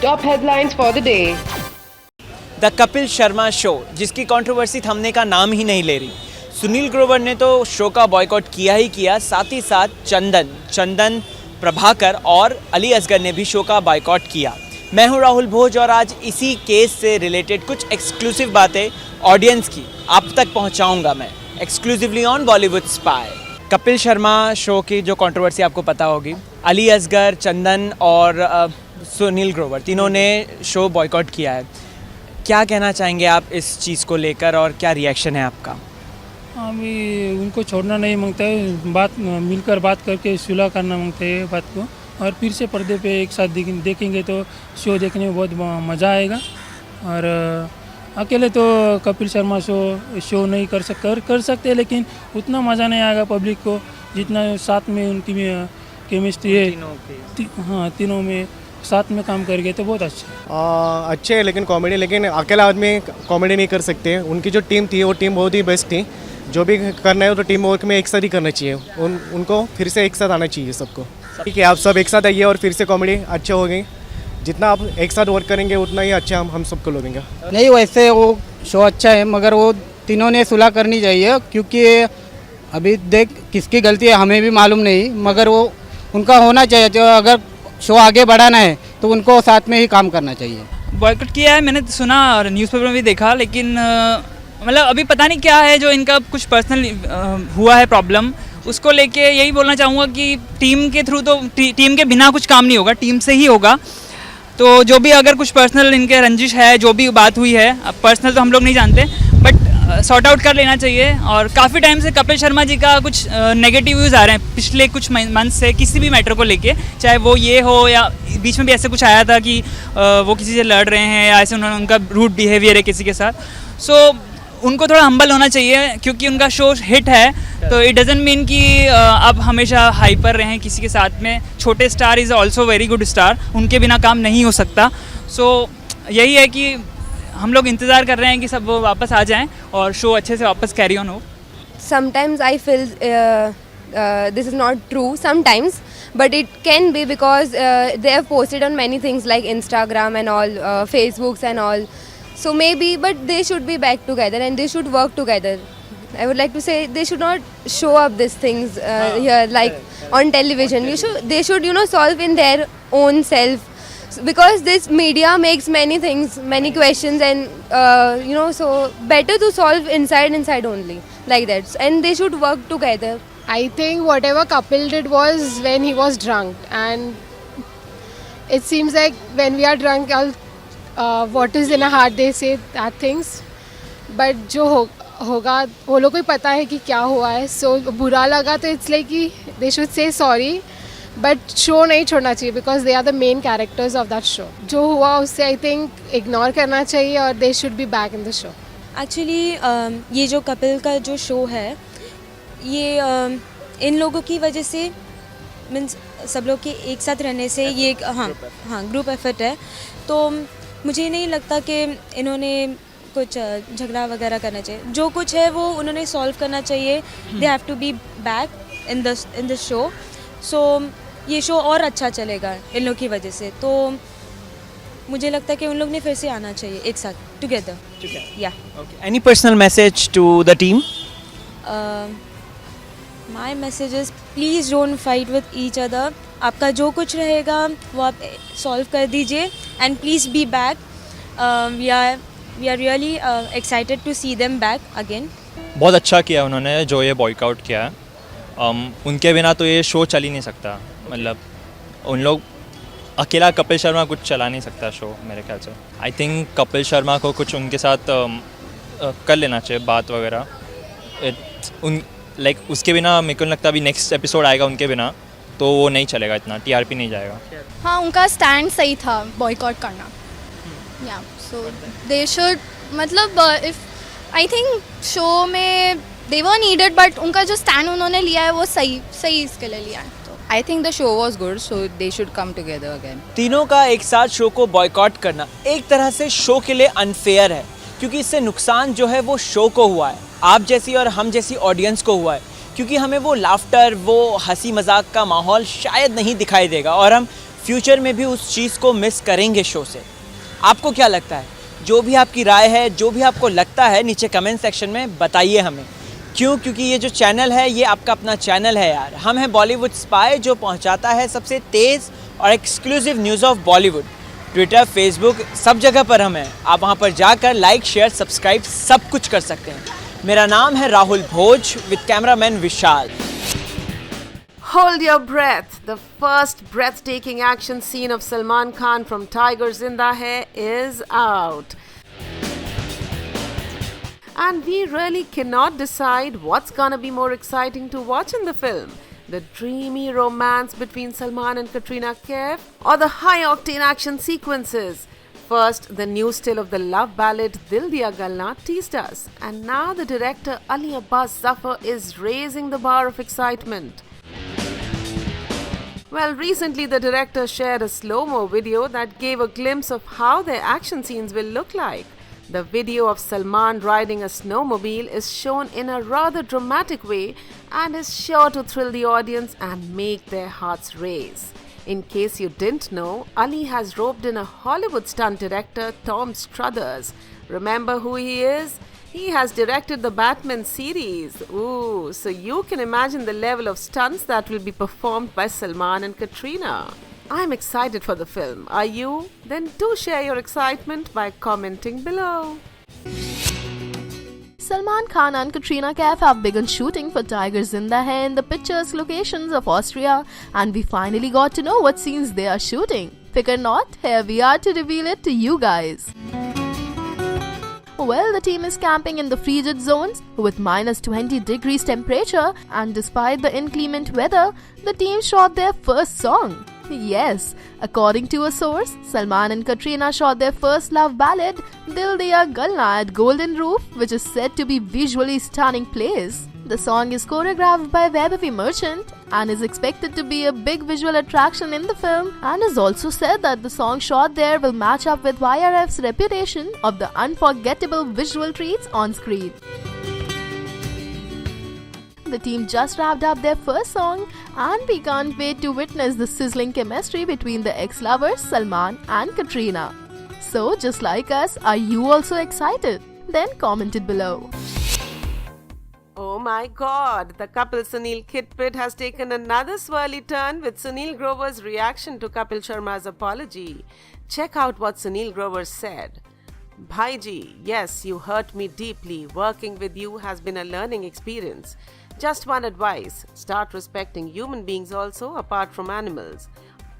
Top headlines for the day. The Kapil Sharma show, जिसकी controversy थमने का नाम ही नहीं ले रही। सुनील ग्रोवर ने तो शो का बॉयकॉट किया ही किया, साथ ही साथ चंदन प्रभाकर और अली असगर ने भी शो का बॉयकॉट किया। मैं हूं राहुल भोज और आज इसी केस से रिलेटेड कुछ एक्सक्लूसिव बातें ऑडियंस की आप तक पहुंचाऊंगा मैं exclusively on Bollywood spy. Kapil Sharma show की जो कंट्रोवर्सी आपको पता होगी, अली असगर, चंदन और सुनील ग्रोवर तीनों ने शो बॉयकॉट किया है। क्या कहना चाहेंगे आप इस चीज़ को लेकर और क्या रिएक्शन है आपका? अभी उनको छोड़ना नहीं मांगता है, मिलकर बात करके सुलह करना मांगते हैं बात को, और फिर से पर्दे पे एक साथ देखेंगे तो शो देखने में बहुत मज़ा आएगा। और अकेले तो कपिल शर्मा शो नहीं कर सकते, लेकिन उतना मज़ा नहीं आएगा पब्लिक को जितना साथ में उनकी केमिस्ट्री है। हाँ, तीनों में साथ में काम करेंगे तो बहुत अच्छा अच्छे है, लेकिन अकेला आदमी कॉमेडी नहीं कर सकते। उनकी जो टीम थी वो टीम बहुत ही बेस्ट थी। जो भी करना है तो टीम वर्क में एक साथ ही करना चाहिए। उनको फिर से एक साथ आना चाहिए सबको। ठीक है, आप सब एक साथ आइए और फिर से कॉमेडी अच्छे हो गई। जितना आप एक साथ वर्क करेंगे उतना ही अच्छा हम सबको लगेगा। नहीं, वैसे वो शो अच्छा है, मगर वो तीनों ने सुलह करनी चाहिए, क्योंकि अभी देख किसकी गलती है हमें भी मालूम नहीं, मगर वो उनका होना चाहिए। जो अगर शो आगे बढ़ाना है तो उनको साथ में ही काम करना चाहिए। बॉयकॉट किया है, मैंने सुना और न्यूज़पेपर में भी देखा, लेकिन मतलब अभी पता नहीं क्या है जो इनका कुछ पर्सनल हुआ है प्रॉब्लम, उसको लेके यही बोलना चाहूँगा कि टीम के थ्रू तो टीम के बिना कुछ काम नहीं होगा, टीम से ही होगा। तो जो भी अगर कुछ पर्सनल इनके रंजिश है, जो भी बात हुई है, अब पर्सनल तो हम लोग नहीं जानते, बट सॉर्ट आउट कर लेना चाहिए। और काफ़ी टाइम से कपिल शर्मा जी का कुछ नेगेटिव व्यूज़ आ रहे हैं पिछले कुछ मंथ से, किसी भी मैटर को लेके, चाहे वो ये हो या बीच में भी ऐसे कुछ आया था कि वो किसी से लड़ रहे हैं या ऐसे उनका रूड बिहेवियर है किसी के साथ। सो उनको थोड़ा हम्बल होना चाहिए, क्योंकि उनका शो हिट है, तो इट डजंट मीन कि अब हमेशा हाइपर रहें किसी के साथ में। छोटे star is also very good star, उनके बिना काम नहीं हो सकता। सो यही है कि हम लोग इंतज़ार कर रहे हैं कि सब वो वापस आ जाएं और शो अच्छे से वापस कैरी ऑन हो। Sometimes I feel this is not true sometimes, but it can be because they have posted on many things like Instagram and all, Facebooks and all. So maybe, but they should be back together and they should work together. I would like to say they should not show up these things here like on television. They should solve in their own self, because this media makes many things, many questions, and so better to solve inside only like that, and they should work together. I think whatever Kapil did was when he was drunk, and it seems like when we are drunk, what is in our heart, they say that things, but जो होगा वो लोग को ही पता है कि क्या हुआ है। सो बुरा लगा तो इट्स लाइक कि they should say sorry, but show नहीं छोड़ना चाहिए, because they are the main characters of that show. जो हुआ उससे आई थिंक इग्नोर करना चाहिए और they should be back in the show. Actually ये जो कपिल का जो शो है, ये इन लोगों की वजह से, मीन्स सब लोग के एक साथ रहने से ये हाँ ग्रुप एफर्ट है। तो मुझे नहीं लगता कि इन्होंने कुछ झगड़ा वगैरह करना चाहिए। जो कुछ है वो उन्होंने सॉल्व करना चाहिए। They have to be back in the show. So ये शो और अच्छा चलेगा इन लोग की वजह से। तो मुझे लगता है कि उन लोग ने फिर से आना चाहिए एक साथ टुगेदर। या any personal message to the team? My message is please don't fight with each other. आपका जो कुछ रहेगा वो आप सॉल्व कर दीजिए, and please be back. We are really excited to see them back again. बहुत अच्छा किया उन्होंने जो ये बॉयकआउट किया है। उनके बिना तो ये शो चल ही नहीं सकता। मतलब उन लोग अकेला कपिल शर्मा कुछ चला नहीं सकता शो मेरे ख्याल से। आई थिंक कपिल शर्मा को कुछ उनके साथ कर लेना चाहिए बात वगैरह। उसके बिना मेरे को नहीं लगता अभी नेक्स्ट एपिसोड आएगा उनके बिना तो वो नहीं चलेगा, इतना टीआरपी नहीं जाएगा। हाँ, उनका स्टैंड सही था बॉयकॉट करना। या सो दे शुड, मतलब इफ आई थिंक शो में दे वर नीडेड, बट उनका जो स्टैंड उन्होंने लिया है वो सही इसके लिए लिया है। I think the show was good, so they should come together again. तीनों का एक साथ शो को बॉयकॉट करना एक तरह से शो के लिए अनफेयर है, क्योंकि इससे नुकसान जो है वो शो को हुआ है, आप जैसी और हम जैसी ऑडियंस को हुआ है, क्योंकि हमें वो लाफ्टर, वो हंसी मजाक का माहौल शायद नहीं दिखाई देगा और हम फ्यूचर में भी उस चीज़ को मिस करेंगे शो से। आपको क्या लगता है? जो भी आपकी राय है, जो भी आपको लगता है, नीचे कमेंट सेक्शन में बताइए हमें। क्योंकि ये जो चैनल है ये आपका अपना चैनल है यार। हम हैं बॉलीवुड स्पाई, जो पहुंचाता है सबसे तेज़ और exclusive news of Bollywood. Twitter, Facebook, सब जगह पर हम हैं। आप वहां पर जाकर लाइक, शेयर, सब्सक्राइब सब कुछ कर सकते हैं। मेरा नाम है Rahul Bhoj with cameraman Vishal. Hold your breath. The first breathtaking action scene of Salman Khan from Tiger Zinda Hai is out. And we really cannot decide what's gonna be more exciting to watch in the film. The dreamy romance between Salman and Katrina Kaif, or the high-octane action sequences. First, the new still of the love ballad Dil Diya Galna teased us. And now the director Ali Abbas Zafar is raising the bar of excitement. Well, recently the director shared a slow-mo video that gave a glimpse of how their action scenes will look like. The video of Salman riding a snowmobile is shown in a rather dramatic way and is sure to thrill the audience and make their hearts race. In case you didn't know, Ali has roped in a Hollywood stunt director, Tom Struthers. Remember who he is? He has directed the Batman series. Ooh, so you can imagine the level of stunts that will be performed by Salman and Katrina. I'm excited for the film. Are you? Then do share your excitement by commenting below. Salman Khan and Katrina Kaif have begun shooting for Tiger Zinda Hai in the picturesque locations of Austria, and we finally got to know what scenes they are shooting. Figure not, here we are to reveal it to you guys. Well, the team is camping in the frigid zones with minus 20 degrees temperature, and despite the inclement weather, the team shot their first song. Yes, according to a source, Salman and Katrina shot their first love ballad Dil Diya Galna at Golden Roof, which is said to be visually stunning place. The song is choreographed by Vaibhavi Merchant and is expected to be a big visual attraction in the film, and is also said that the song shot there will match up with YRF's reputation of the unforgettable visual treats on screen. The team just wrapped up their first song, and we can't wait to witness the sizzling chemistry between the ex-lovers Salman and Katrina. So, just like us, are you also excited? Then comment it below. Oh my god, the couple Sunil Kitpit has taken another swirly turn with Sunil Grover's reaction to Kapil Sharma's apology. Check out what Sunil Grover said. Bhaiji, yes, you hurt me deeply. Working with you has been a learning experience. Just one advice, start respecting human beings also apart from animals.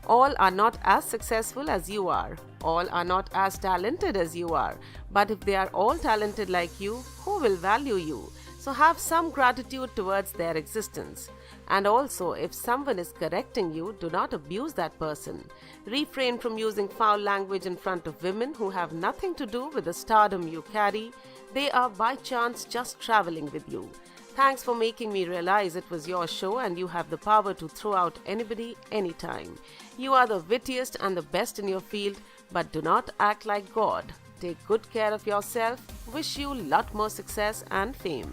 All are not as successful as you are. All are not as talented as you are. But if they are all talented like you, who will value you? So have some gratitude towards their existence. And also, if someone is correcting you, do not abuse that person. Refrain from using foul language in front of women who have nothing to do with the stardom you carry. They are by chance just traveling with you. Thanks for making me realize it was your show and you have the power to throw out anybody, anytime. You are the wittiest and the best in your field, but do not act like God. Take good care of yourself. Wish you lot more success and fame.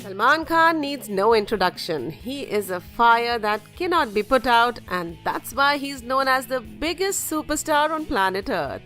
Salman Khan needs no introduction. He is a fire that cannot be put out, and that's why he's known as the biggest superstar on planet Earth.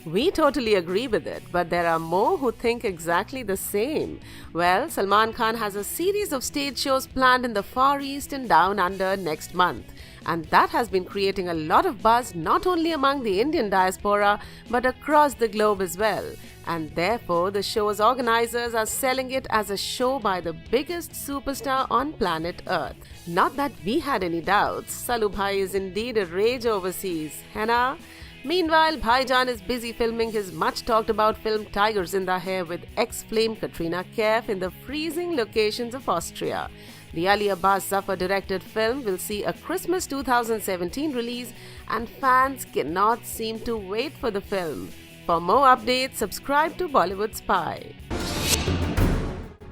We totally agree with it, but there are more who think exactly the same. Well, Salman Khan has a series of stage shows planned in the Far East and Down Under next month. And that has been creating a lot of buzz not only among the Indian diaspora but across the globe as well. And therefore, the show's organizers are selling it as a show by the biggest superstar on planet Earth. Not that we had any doubts. Salu Bhai is indeed a rage overseas, hai na? Meanwhile, Bhaijan is busy filming his much-talked-about film Tiger Zinda Hai with ex-flame Katrina Kaif in the freezing locations of Austria. The Ali Abbas Zafar directed film will see a Christmas 2017 release, and fans cannot seem to wait for the film. For more updates, subscribe to Bollywood Spy.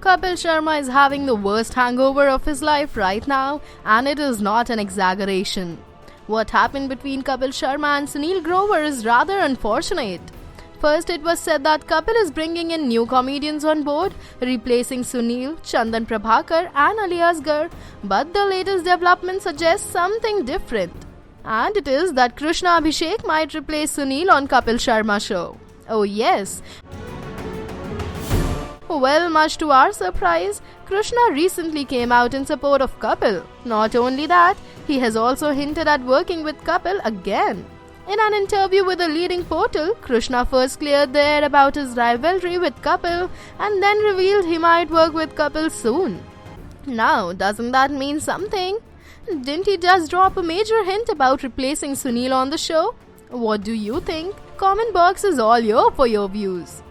Kapil Sharma is having the worst hangover of his life right now, and it is not an exaggeration. What happened between Kapil Sharma and Sunil Grover is rather unfortunate. First, it was said that Kapil is bringing in new comedians on board, replacing Sunil, Chandan Prabhakar and Ali Asgar, but the latest development suggests something different. And it is that Krishna Abhishek might replace Sunil on Kapil Sharma show. Oh yes. Well, much to our surprise, Krishna recently came out in support of Kapil. Not only that, he has also hinted at working with Kapil again. In an interview with a leading portal, Krishna first cleared the air about his rivalry with Kapil and then revealed he might work with Kapil soon. Now, doesn't that mean something? Didn't he just drop a major hint about replacing Sunil on the show? What do you think? Comment box is all yours for your views.